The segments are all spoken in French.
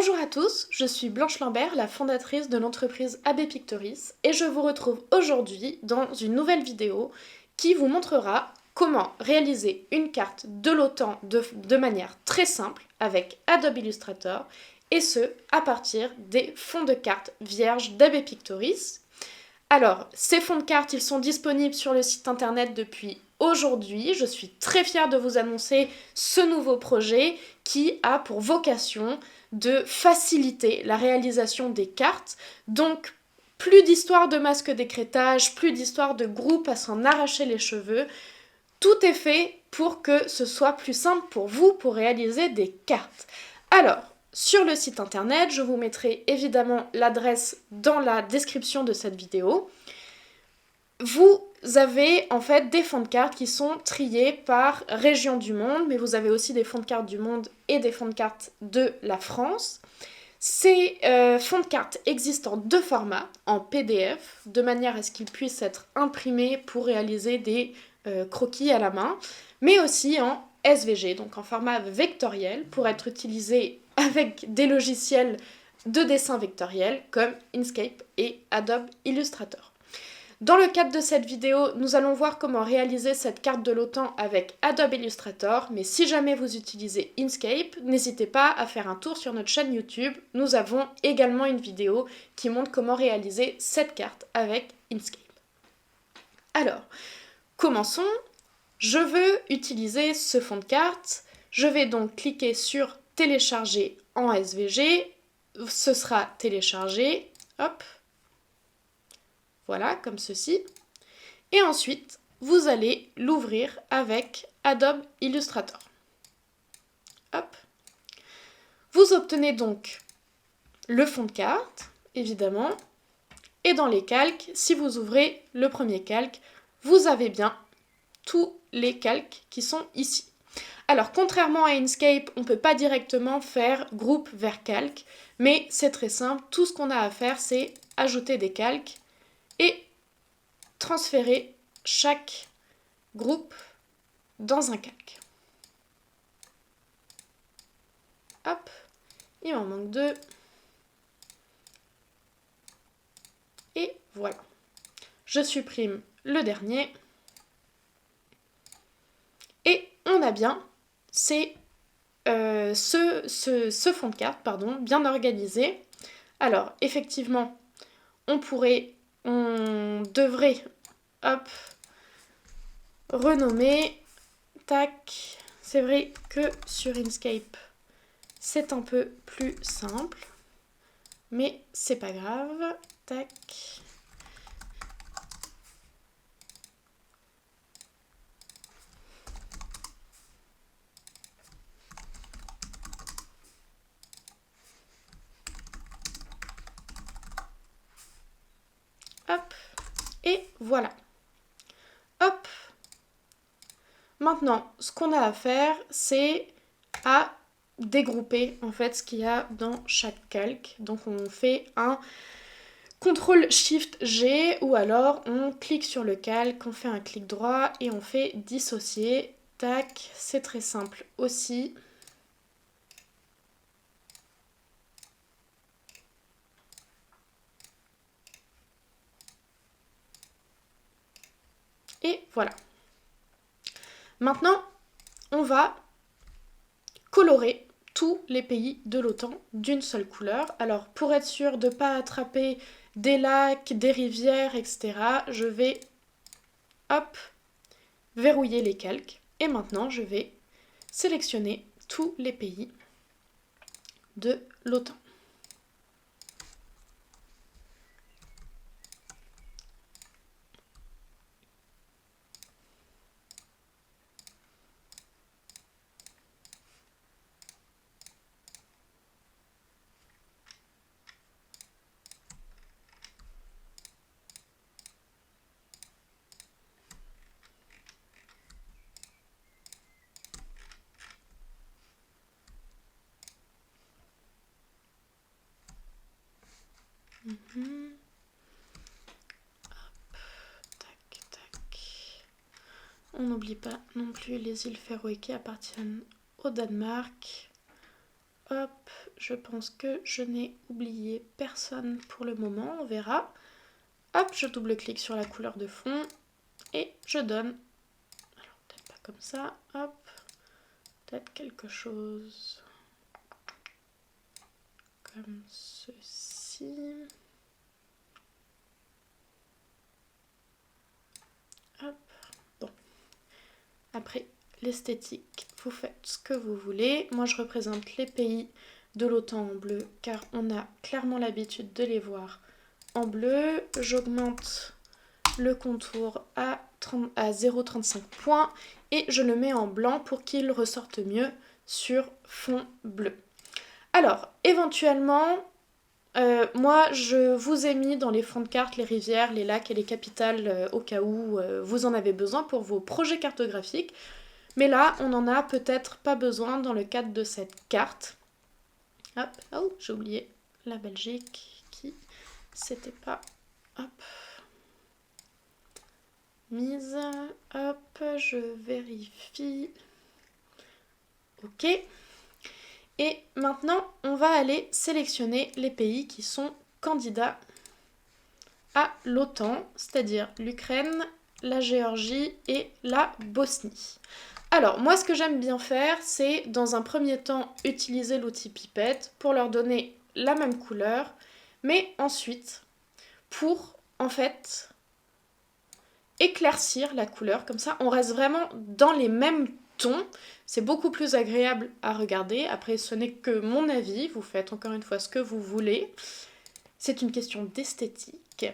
Bonjour à tous, je suis Blanche Lambert, la fondatrice de l'entreprise AB Pictoris et je vous retrouve aujourd'hui dans une nouvelle vidéo qui vous montrera comment réaliser une carte de l'OTAN de manière très simple avec Adobe Illustrator et ce à partir des fonds de cartes vierges d'AB Pictoris. Alors, ces fonds de cartes, ils sont disponibles sur le site internet depuis aujourd'hui. Je suis très fière de vous annoncer ce nouveau projet qui a pour vocation de faciliter la réalisation des cartes. Donc, plus d'histoire de masque d'écrêtage, plus d'histoire de groupe à s'en arracher les cheveux. Tout est fait pour que ce soit plus simple pour vous pour réaliser des cartes. Alors, sur le site internet, je vous mettrai évidemment l'adresse dans la description de cette vidéo. Vous avez en fait des fonds de cartes qui sont triés par région du monde, mais vous avez aussi des fonds de cartes du monde et des fonds de cartes de la France. Ces fonds de cartes existent en deux formats, en PDF, de manière à ce qu'ils puissent être imprimés pour réaliser des croquis à la main, mais aussi en SVG, donc en format vectoriel, pour être utilisé avec des logiciels de dessin vectoriel comme Inkscape et Adobe Illustrator. Dans le cadre de cette vidéo, nous allons voir comment réaliser cette carte de l'OTAN avec Adobe Illustrator, mais si jamais vous utilisez Inkscape, n'hésitez pas à faire un tour sur notre chaîne YouTube. Nous avons également une vidéo qui montre comment réaliser cette carte avec Inkscape. Alors, commençons. Je veux utiliser ce fond de carte. Je vais donc cliquer sur télécharger en SVG. Ce sera téléchargé. Hop. Voilà, comme ceci. Et ensuite, vous allez l'ouvrir avec Adobe Illustrator. Hop. Vous obtenez donc le fond de carte, évidemment. Et dans les calques, si vous ouvrez le premier calque, vous avez bien tous les calques qui sont ici. Alors, contrairement à Inkscape, on ne peut pas directement faire groupe vers calque, mais c'est très simple. Tout ce qu'on a à faire, c'est ajouter des calques et transférer chaque groupe dans un calque. Hop, il m'en manque deux. Et voilà. Je supprime le dernier. Et on a bien ce fond de carte, bien organisé. Alors, effectivement, on devrait, hop, renommer, tac. C'est vrai que sur Inkscape, c'est un peu plus simple, mais c'est pas grave, tac. Hop, et voilà. Hop. Maintenant, ce qu'on a à faire, c'est à dégrouper en fait ce qu'il y a dans chaque calque. Donc on fait un CTRL-SHIFT-G ou alors on clique sur le calque, on fait un clic droit et on fait dissocier. Tac, c'est très simple aussi. Et voilà. Maintenant, on va colorer tous les pays de l'OTAN d'une seule couleur. Alors, pour être sûr de ne pas attraper des lacs, des rivières, etc., je vais, hop, verrouiller les calques. Et maintenant, je vais sélectionner tous les pays de l'OTAN. Hop, tac, tac. On n'oublie pas non plus les îles Féroé qui appartiennent au Danemark. Hop, je pense que je n'ai oublié personne pour le moment, on verra. Hop, je double-clique sur la couleur de fond et je donne, alors peut-être pas comme ça, hop, peut-être quelque chose comme ceci. Hop, bon. Après, l'esthétique, vous faites ce que vous voulez. Moi, je représente les pays de l'OTAN en bleu, car on a clairement l'habitude de les voir en bleu. J'augmente le contour à 0,35 points et je le mets en blanc pour qu'il ressorte mieux sur fond bleu. Alors, éventuellement, moi je vous ai mis dans les fonds de carte les rivières, les lacs et les capitales au cas où vous en avez besoin pour vos projets cartographiques. Mais là, on n'en a peut-être pas besoin dans le cadre de cette carte. Hop, oh, j'ai oublié la Belgique qui c'était pas... Hop. Mise, hop, je vérifie. Ok. Et maintenant, on va aller sélectionner les pays qui sont candidats à l'OTAN, c'est-à-dire l'Ukraine, la Géorgie et la Bosnie. Alors, moi, ce que j'aime bien faire, c'est, dans un premier temps, utiliser l'outil pipette pour leur donner la même couleur, mais ensuite, pour, en fait, éclaircir la couleur, comme ça, on reste vraiment dans les mêmes tons. C'est beaucoup plus agréable à regarder. Après, ce n'est que mon avis, vous faites encore une fois ce que vous voulez. C'est une question d'esthétique.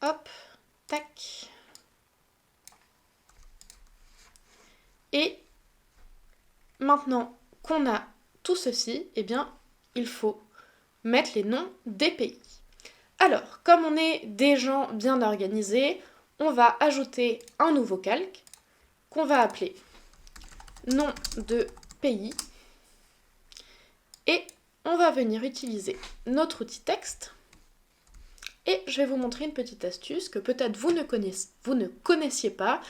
Hop, tac. Et maintenant qu'on a tout ceci, eh bien, il faut mettre les noms des pays. Alors, comme on est des gens bien organisés, on va ajouter un nouveau calque qu'on va appeler nom de pays. Et on va venir utiliser notre outil texte. Et je vais vous montrer une petite astuce que peut-être vous ne connaissiez pas.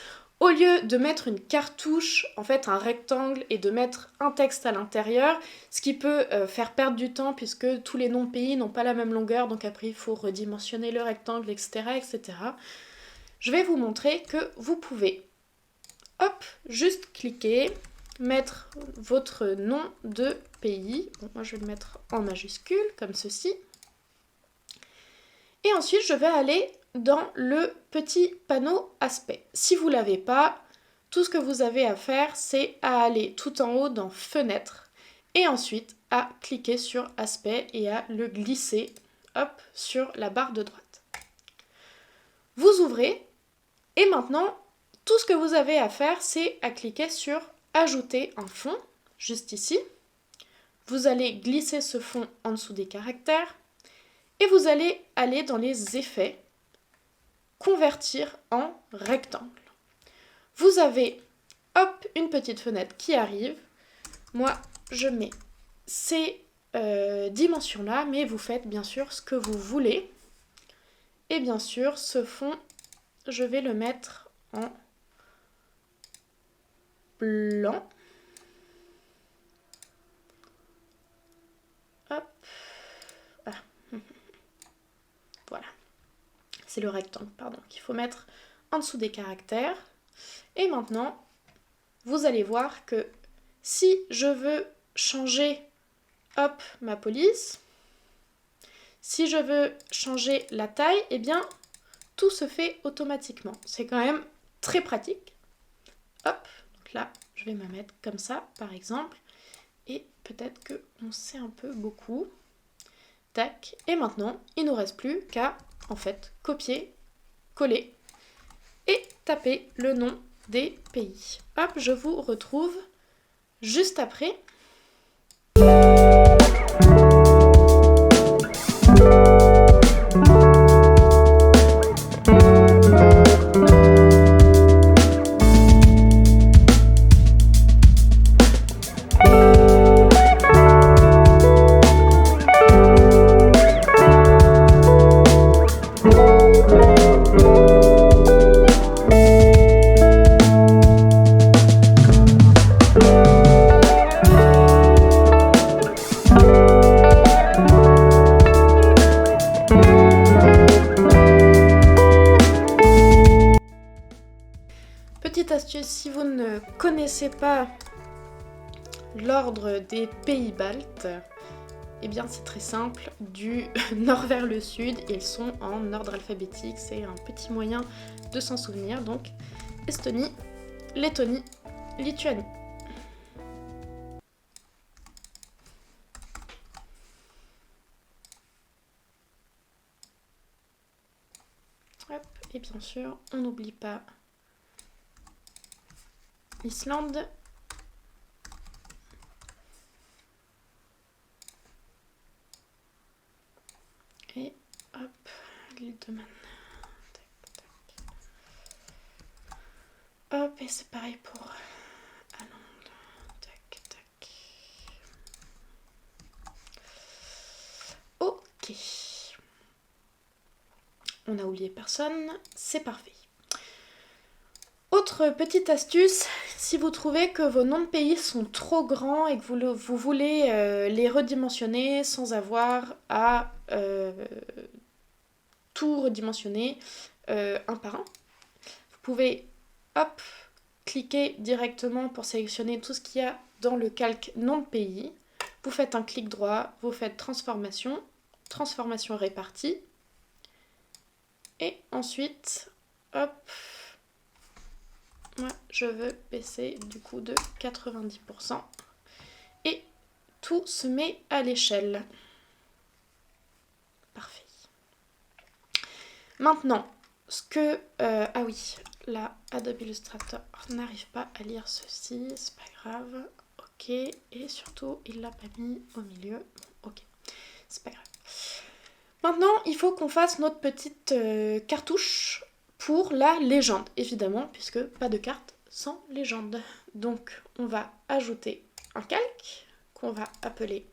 Au lieu de mettre une cartouche, en fait un rectangle, et de mettre un texte à l'intérieur, ce qui peut faire perdre du temps puisque tous les noms de pays n'ont pas la même longueur, donc après il faut redimensionner le rectangle, etc., etc. Je vais vous montrer que vous pouvez, hop, juste cliquer, mettre votre nom de pays. Bon, moi je vais le mettre en majuscule, comme ceci. Et ensuite, je vais aller dans le petit panneau aspect. Si vous ne l'avez pas, tout ce que vous avez à faire, c'est à aller tout en haut dans fenêtre et ensuite à cliquer sur aspect et à le glisser, hop, sur la barre de droite. Vous ouvrez et maintenant, tout ce que vous avez à faire, c'est à cliquer sur ajouter un fond, juste ici. Vous allez glisser ce fond en dessous des caractères. Et vous allez aller dans les effets, convertir en rectangle. Vous avez, hop, une petite fenêtre qui arrive. Moi, je mets ces dimensions-là, mais vous faites bien sûr ce que vous voulez. Et bien sûr, ce fond, je vais le mettre en blanc. Hop. Ah. Voilà. C'est le rectangle, pardon, qu'il faut mettre en dessous des caractères. Et maintenant, vous allez voir que si je veux changer, hop, ma police, si je veux changer la taille, eh bien, tout se fait automatiquement. C'est quand même très pratique. Hop, donc là, je vais me mettre comme ça, par exemple. Et peut-être qu'on sait un peu beaucoup. Tac. Et maintenant, il ne nous reste plus qu'à, en fait, copier, coller et taper le nom des pays. Hop, je vous retrouve juste après. ne connaissez pas l'ordre des pays baltes, eh bien c'est très simple, du nord vers le sud, ils sont en ordre alphabétique, c'est un petit moyen de s'en souvenir, donc Estonie, Lettonie, Lituanie. Hop, et bien sûr, on n'oublie pas l'Islande. Et hop, l'île de Man. Tac, tac. Hop, et c'est pareil pour Hollande. Tac, tac. Ok. On n'a oublié personne, c'est parfait. Autre petite astuce, si vous trouvez que vos noms de pays sont trop grands et que vous voulez les redimensionner sans avoir à tout redimensionner un par un, vous pouvez hop, cliquer directement pour sélectionner tout ce qu'il y a dans le calque nom de pays. Vous faites un clic droit, vous faites transformation, transformation répartie. Et ensuite, hop, moi je veux baisser du coup de 90%. Et tout se met à l'échelle. Parfait. Maintenant, ce que... ah oui, là, Adobe Illustrator n'arrive pas à lire ceci, c'est pas grave. Ok, et surtout, il l'a pas mis au milieu. Bon, ok, c'est pas grave. Maintenant, il faut qu'on fasse notre petite cartouche pour la légende, évidemment, puisque pas de carte sans légende. Donc, on va ajouter un calque qu'on va appeler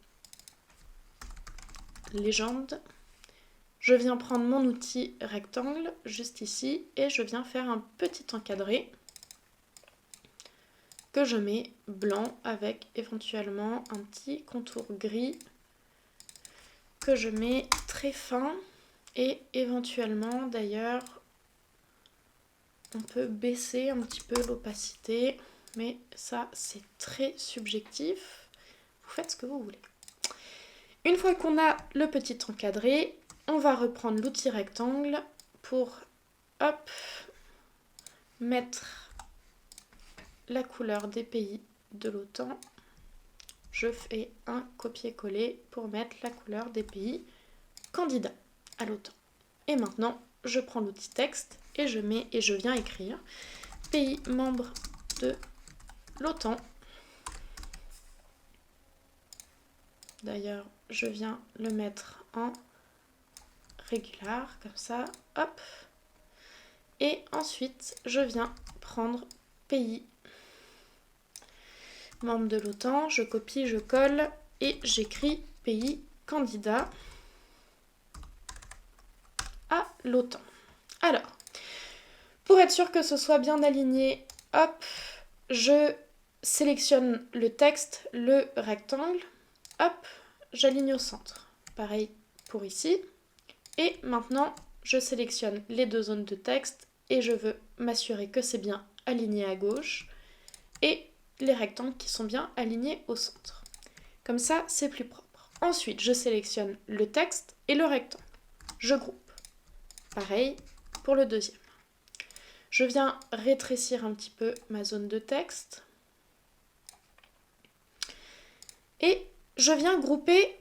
légende. Je viens prendre mon outil rectangle, juste ici, et je viens faire un petit encadré que je mets blanc avec éventuellement un petit contour gris que je mets très fin et éventuellement d'ailleurs on peut baisser un petit peu l'opacité, mais ça c'est très subjectif, vous faites ce que vous voulez. Une fois qu'on a le petit encadré, on va reprendre l'outil rectangle pour hop, mettre la couleur des pays de l'OTAN. Je fais un copier-coller pour mettre la couleur des pays candidats à l'OTAN. Et maintenant, je prends l'outil texte et je viens écrire pays membres de l'OTAN. D'ailleurs, je viens le mettre en régular, comme ça, hop. Et ensuite, je viens prendre pays membre de l'OTAN, je copie, je colle et j'écris pays candidat à l'OTAN. Alors, pour être sûr que ce soit bien aligné, hop, je sélectionne le texte, le rectangle, hop, j'aligne au centre. Pareil pour ici. Et maintenant, je sélectionne les deux zones de texte et je veux m'assurer que c'est bien aligné à gauche et les rectangles qui sont bien alignés au centre. Comme ça, c'est plus propre. Ensuite, je sélectionne le texte et le rectangle. Je groupe. Pareil pour le deuxième. Je viens rétrécir un petit peu ma zone de texte. Et je viens grouper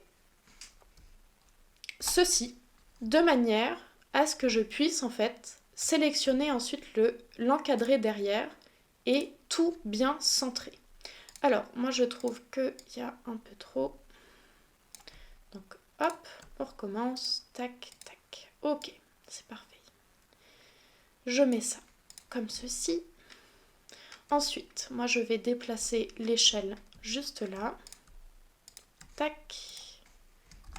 ceci de manière à ce que je puisse en fait sélectionner ensuite l'encadré derrière et tout bien centré. Alors, moi je trouve qu'il y a un peu trop. Donc hop, on recommence. Tac, tac. Ok, c'est parfait. Je mets ça comme ceci. Ensuite, moi je vais déplacer l'échelle juste là. Tac.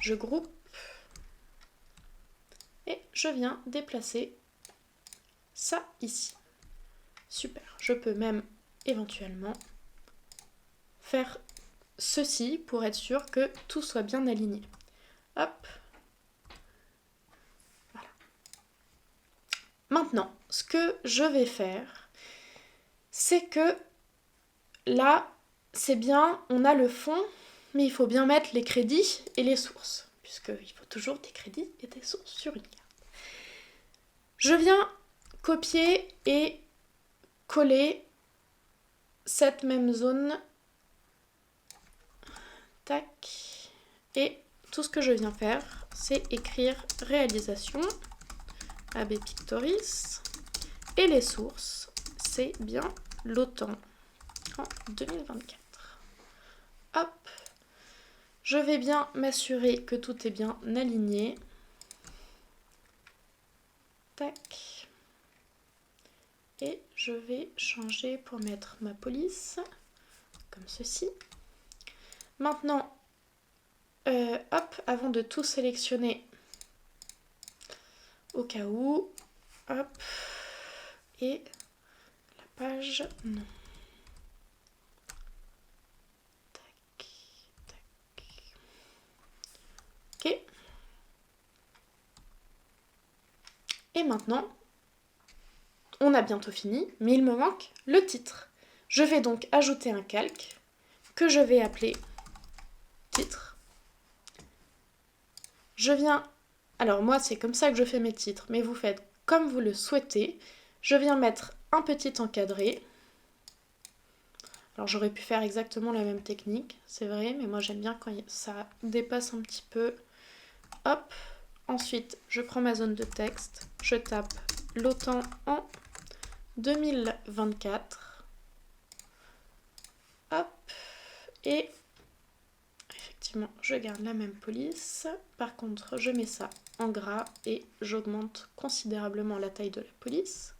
Je groupe. Et je viens déplacer ça ici. Super. Je peux même éventuellement faire ceci pour être sûr que tout soit bien aligné. Hop. Voilà. Maintenant, ce que je vais faire, c'est que là, c'est bien, on a le fond, mais il faut bien mettre les crédits et les sources, puisqu'il faut toujours des crédits et des sources sur une carte. Je viens copier et coller cette même zone. Tac. Et tout ce que je viens faire, c'est écrire réalisation, AB Pictoris. Et les sources, c'est bien l'OTAN en 2024. Hop. Je vais bien m'assurer que tout est bien aligné. Tac. Et je vais changer pour mettre ma police, comme ceci. Maintenant, hop, avant de tout sélectionner, au cas où, hop, et la page, non. Tac, tac. Ok. Et maintenant, on a bientôt fini, mais il me manque le titre. Je vais donc ajouter un calque que je vais appeler titre. Je viens, alors moi c'est comme ça que je fais mes titres, mais vous faites comme vous le souhaitez. Je viens mettre un petit encadré. Alors j'aurais pu faire exactement la même technique, c'est vrai, mais moi j'aime bien quand ça dépasse un petit peu. Hop, ensuite je prends ma zone de texte, je tape l'OTAN en 2024. Hop, et effectivement je garde la même police. Par contre je mets ça en gras et j'augmente considérablement la taille de la police.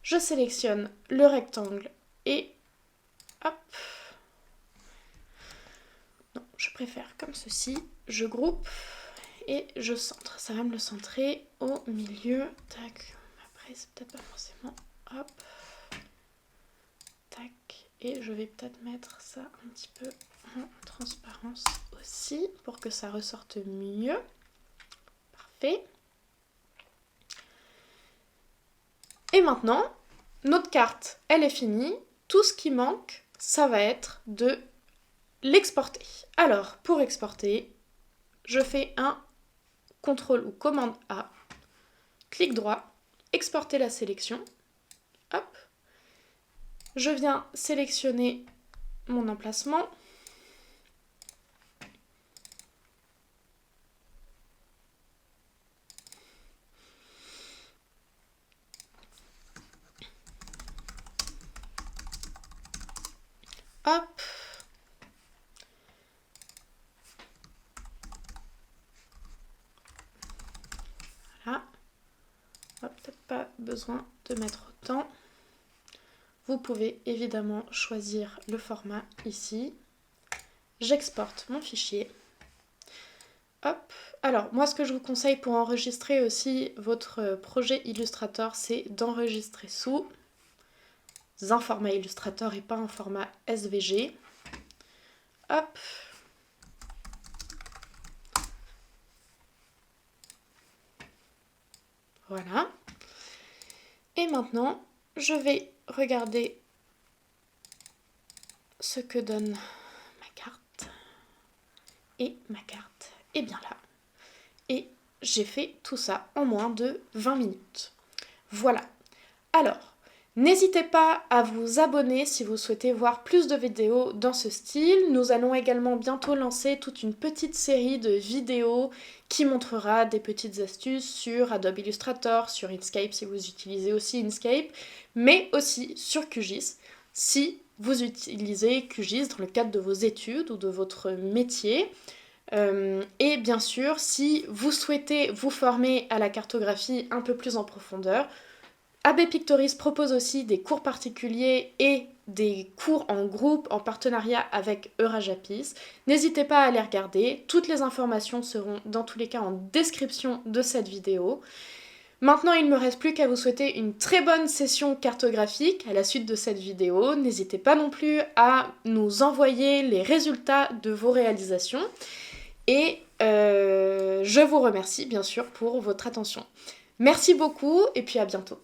Je sélectionne le rectangle et hop. Non, je préfère comme ceci. Je groupe et je centre. Ça va me le centrer au milieu. Tac. Après, c'est peut-être pas forcément. Hop. Tac. Et je vais peut-être mettre ça un petit peu en transparence aussi pour que ça ressorte mieux. Parfait. Et maintenant, notre carte, elle est finie. Tout ce qui manque, ça va être de l'exporter. Alors, pour exporter, je fais un CTRL ou commande A, clic droit, exporter la sélection. Hop. Je viens sélectionner mon emplacement. Hop. Voilà. Peut-être pas besoin de mettre autant. Vous pouvez évidemment choisir le format ici. J'exporte mon fichier. Hop. Alors, moi, ce que je vous conseille pour enregistrer aussi votre projet Illustrator, c'est d'enregistrer sous un format Illustrator et pas un format SVG. Hop. Voilà. Et maintenant, je vais regarder ce que donne ma carte. Et ma carte est bien là. Et j'ai fait tout ça en moins de 20 minutes. Voilà. Alors, n'hésitez pas à vous abonner si vous souhaitez voir plus de vidéos dans ce style. Nous allons également bientôt lancer toute une petite série de vidéos qui montrera des petites astuces sur Adobe Illustrator, sur Inkscape si vous utilisez aussi Inkscape, mais aussi sur QGIS si vous utilisez QGIS dans le cadre de vos études ou de votre métier. Et bien sûr, si vous souhaitez vous former à la cartographie un peu plus en profondeur, AB Pictoris propose aussi des cours particuliers et des cours en groupe en partenariat avec Eurajapis. N'hésitez pas à les regarder, toutes les informations seront dans tous les cas en description de cette vidéo. Maintenant, il ne me reste plus qu'à vous souhaiter une très bonne session cartographique à la suite de cette vidéo. N'hésitez pas non plus à nous envoyer les résultats de vos réalisations. Et je vous remercie bien sûr pour votre attention. Merci beaucoup et puis à bientôt.